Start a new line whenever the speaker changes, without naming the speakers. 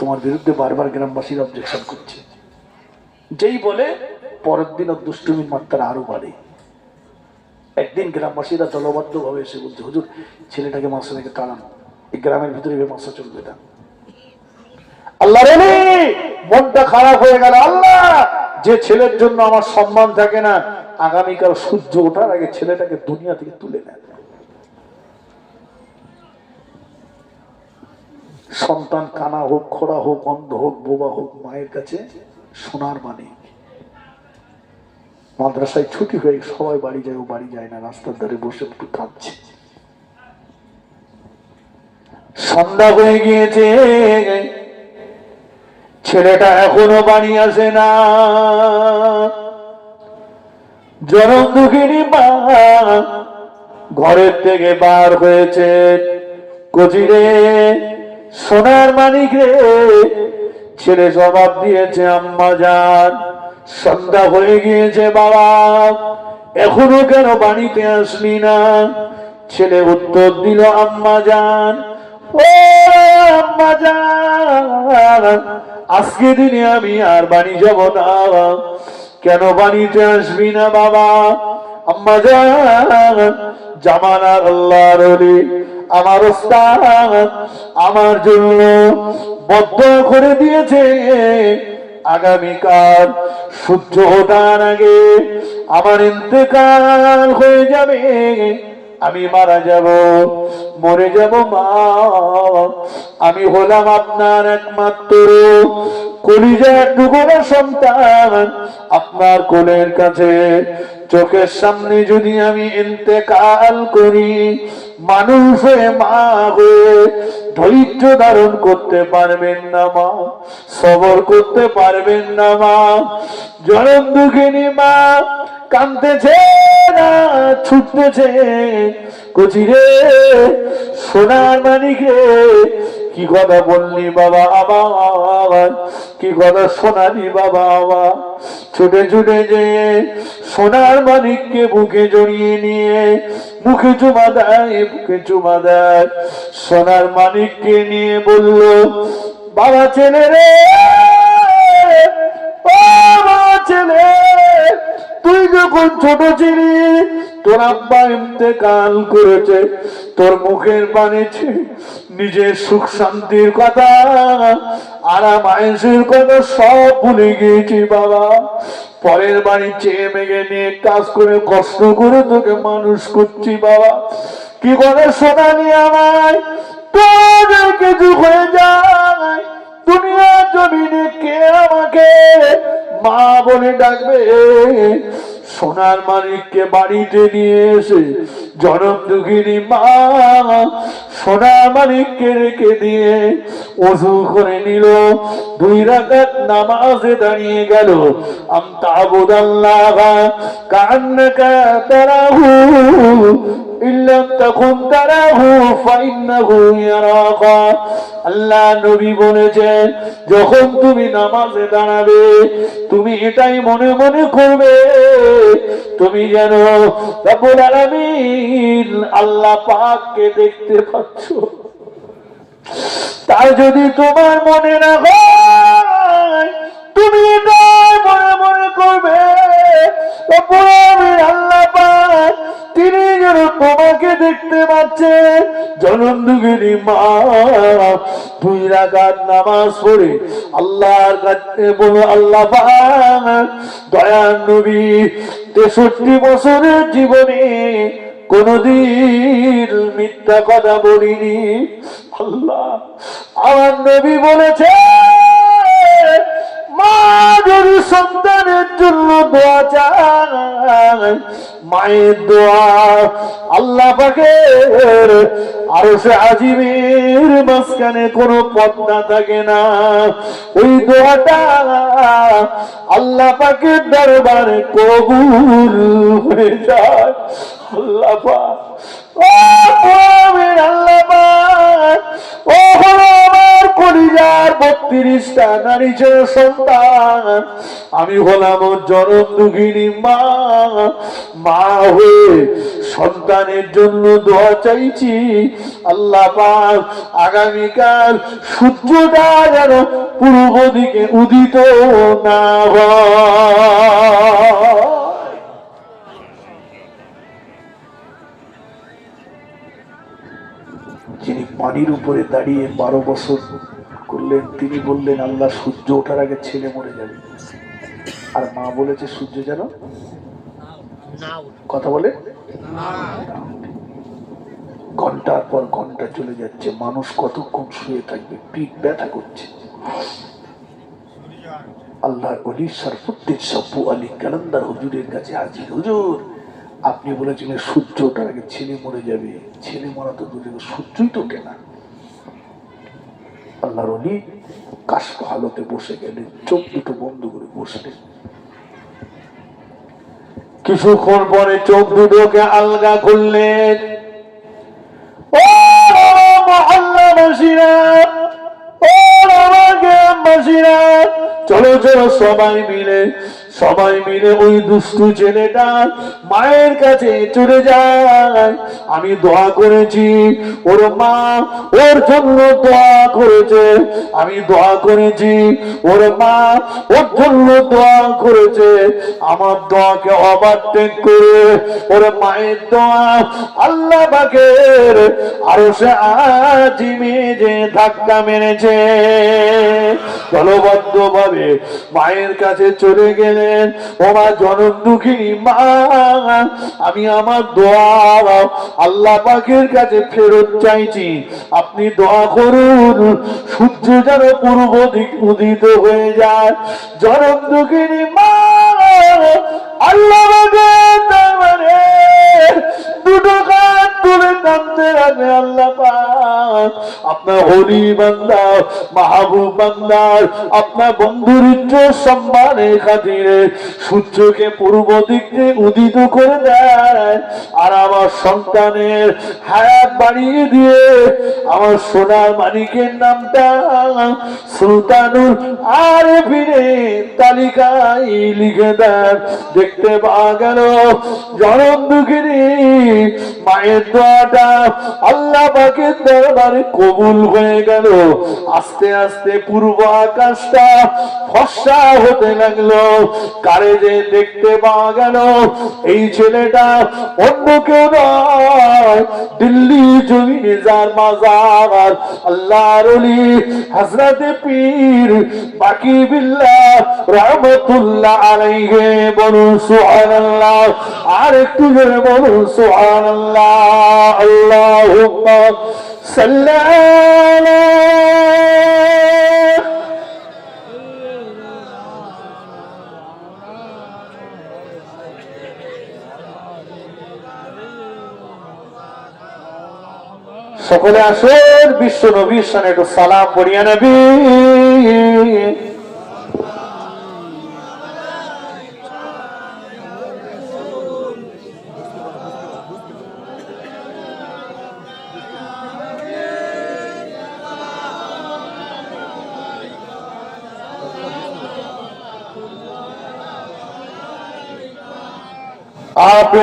তোমার বিরুদ্ধে বারবার গ্রামবাসীরা অবজেকশন করছে। যেই বলে পরের দিন ওর দুষ্টুমির মাত্রা আরো বাড়ে। একদিন গ্রামবাসীরা দলবদ্ধ ভাবে এসে বলছে, হুজুর ছেলেটাকে মাসা থেকে তাড়ান, এই গ্রামের ভিতরে মাসা চলবে না। আল্লাহ রে, মনটা খারাপ হয়ে গেল। আল্লাহ, যে ছেলের জন্য আমার সম্মান থাকে না, আগামীকাল সূর্য ওঠার আগে ছেলেটাকে দুনিয়া থেকে তুলে নেন। সন্তান কানা হোক, খোড়া হোক, অন্ধ হোক, বোবা হোক, মায়ের কাছে সোনার মানে। মাদ্রাসায় ছুটি হয়ে সবাই বাড়ি যায়, ও বাড়ি যায় না, রাস্তার ধারে বসে একটু কাঁদছে। সন্ধ্যা হয়ে গিয়েছে, ছেলেটা এখনো বাড়ি আসে না। জনম দুঃখিনী মা ঘরের থেকে বার হয়েছে। কচিরে, সোনার মানিক রে। ছেলে জবাব দিয়েছে, আম্মা জান সন্ধ্যা হয়ে গিয়েছে বাবা, এখনো কেন বাড়িতে আসলি না? ছেলে উত্তর দিল, আম্মা জান, ও আম্মা জান, আজকে দিনে আমি আর বাড়ি যাব না। কেন বাড়িতে আসবি না বাবা? আম্মা জান, জামানার আল্লাহর ওলি আমার ওস্তাদ আমার জন্য বদ্ধ করে দিয়েছে, আগামীকাল সূর্য ওঠার আগে আমার ইন্তেকাল হয়ে যাবে, আমি মারা যাব, মরে যাব মা। আমি হলাম আপনার একমাত্র কলিজার টুকরা সন্তান। আপনার কোলের কাছে চোখের সামনে যদি আমি ইন্তেকাল করি, মানুষ হয়ে মা হয়ে ধৈর্য ধারণ করতে পারবেন না মা, সবর করতে পারবেন না মা। জনম দুঃখিনী মা কাঁদতেছে না, ছুটতেছে। কচিরে, সোনার মানিক রে, কি কথা বললি বাবা আমার, কি কথা শোনালি বাবা আমার। ছুটে ছুটে যে সোনার মানিককে বুকে জড়িয়ে নিয়ে মুখে চুমা দেয়, বুকে চুমা দেয়। সোনার মানিককে নিয়ে বলল, বাবা ছেলে রে, ও বাবা ছেলে, তুই যখন ছোট ছিলি তোর আব্বা ইন্তেকাল করেছে, তোর মুখের পানে নিজের সুখ শান্তির কথা, আরাম আয়েশের কথা সব ভুলে গিয়েছি বাবা। পরের বাড়ি চেয়ে মেঘে নিয়ে কাজ করে কষ্ট করে তোকে মানুষ করছি বাবা। কি করে শোনানি আমায়, তোদের কিছু হয়ে যায় দুনিয়ার জমিনে কে আমাকে মা বলে ডাকবে? সোনার মানিককে বাড়িতে নিয়ে এসে জনম দুঃখিনী মা সোনার মানিককে রেখে দিয়ে ওযু করে নিল, 2 রাকাত নামাজে দাঁড়িয়ে গেল। আমতাবুদাল্লাহ কান্নাকা তারাহু ইল্লাম তাকুন তারাহু ফাইন্নাহু ইয়ারাকা। আল্লাহ নবী বলেছেন, যখন তুমি নামাজে দাঁড়াবে তুমি এটাই মনে মনে করবে তুমি যেন রব্বুল আলামিন আল্লাহ পাককে দেখতে পাচ্ছ। তাই যদি তোমার মনে না হয় তুমি এটাই মনে মনে করবে রব্বুল আলামিন আল্লাহ পাক তিনি যেন তোমাকে দেখতে পাচ্ছে। জনম দুঃখিনী মা 2 রাকাত নামাজ পড়ে আল্লাহর কাছে বলো, আল্লাহ পাক দয়ার নবী 63 বছরের জীবনে কোনদিন মিথ্যা কথা বলিনি। আল্লাহ আমার নবী বলেছে, মা যদি সন্তানের জন্য দোয়া চায়, মায়ের দোয়া আল্লাহ পাকের আরশে আজিমের মাঝখানে কোনো পর্দা থাকে না। ওই দোয়াটা আল্লাহ পাকের দরবারে কবুল হয়ে যায়। আল্লাহ পাক, ও আমিন, আল্লাহ পাক, ও হলো আমার কলিজার 30টা নারী ছেলে সন্তান, আমি হলাম জনম দুঃখিনী মা। মা হয়ে সন্তানের জন্য দোয়া চাইছি, আল্লাহ পাক আগামীকাল সূর্যটা যেন পূর্ব দিকে উদিত না হয়। যিনি পানির উপরে দাঁড়িয়ে 12 বছর করলেন, তিনি বললেন আল্লাহ সূর্য ওঠার আগে ছেলে মরে যাবে। আর মা বলেছে সূর্য যেন কথা বলে। ঘন্টার পর ঘন্টা চলে যাচ্ছে, মানুষ কতক্ষণ শুয়ে থাকবে, পিঠ ব্যথা করছে। আল্লাহ বলি শরফুদ্দিন সাব্বু আলী কালান্দার হুজুরের কাছে হাজির। হুজুর, আপনি বলেছিলেন সূর্য ওঠার আগে ছেলে মরে যাবে, ছেলে মরা তো দূরে, সূর্যই তো ওঠে না। আল্লাহর অলি কাশফ হালতে বসে গেলেন, চোখ দুটো বন্ধ করে বসলেন। কিছুক্ষণ পরে চোখ দুটোকে আলগা করলেন। ও মহল্লাবাসীরা, ও আমার গ্রামবাসীরা, চলো চলো সবাই মিলে ওই দুষ্টু ছেলেটা মায়ের কাছে চলে যায়। আমি দোয়া করেছি, ওর মা ওর জন্য দোয়া করেছে, আমি দোয়া করেছি, ওর মা ওর জন্য দোয়া করেছে। আমার দোয়াকে ওভারটেক করে ওর মায়ের দোয়া আল্লাহ পাকের আরশে আজিমে যে ধাক্কা মেরেছে। দলবদ্ধ ভাবে মায়ের কাছে চলে গেলেন। ও মা জনম দুঃখিনী মা, আমি আমার দোয়া আল্লাহ পাকের কাছে ফেরত চাইছি, আপনি দোয়া করুন সূর্য যেন পূর্ব দিক উদিত হয়ে যায়। জনম দুঃখিনী মা আল্লাহ পাকের দরবারে দুটো কান তুলে কাঁদতে লাগে। আল্লাহ পাক আপনার হলি বান্দা মাহবুব বান্দার আপনার বন্ধুর ইজ্জত সম্মানের খাতিরে সূর্যকে পূর্ব দিক দিয়ে উদিত করে দেয়, আর আমার সন্তানের হায়াত বাড়িয়ে দিয়ে আমার সোনার মানিকের নামটা সুলতানুল আরেফিনের তালিকায় লিখে দেন। দেখতে পাওয়া গেল জনম দুঃখিনী মায়ের দোয়াটা আল্লাহ পাকের দরবারে কবুল হয়ে গেল। আস্তে আস্তে পূর্ব আকাশটা ফর্সা হতে লাগলো। কারে যে দেখতে পাওয়া গেল এই ছেলেটা অন্য কেউ নয়, দিল্লি জমিনে যার মাজার আল্লাহর ওলি হযরতে পীর বাকি বিল্লাহ রহমাতুল্লাহ আলাইহি। বলুন সুবহানাল্লাহ, আর একটু জোরে বলুন সুবহানাল্লাহ। আল্লাহুম্মা সাল্লি আলা সকলে আসুন বিশ্ব নবীর সামনে একটু সালাম পড়িয়া নবী। आप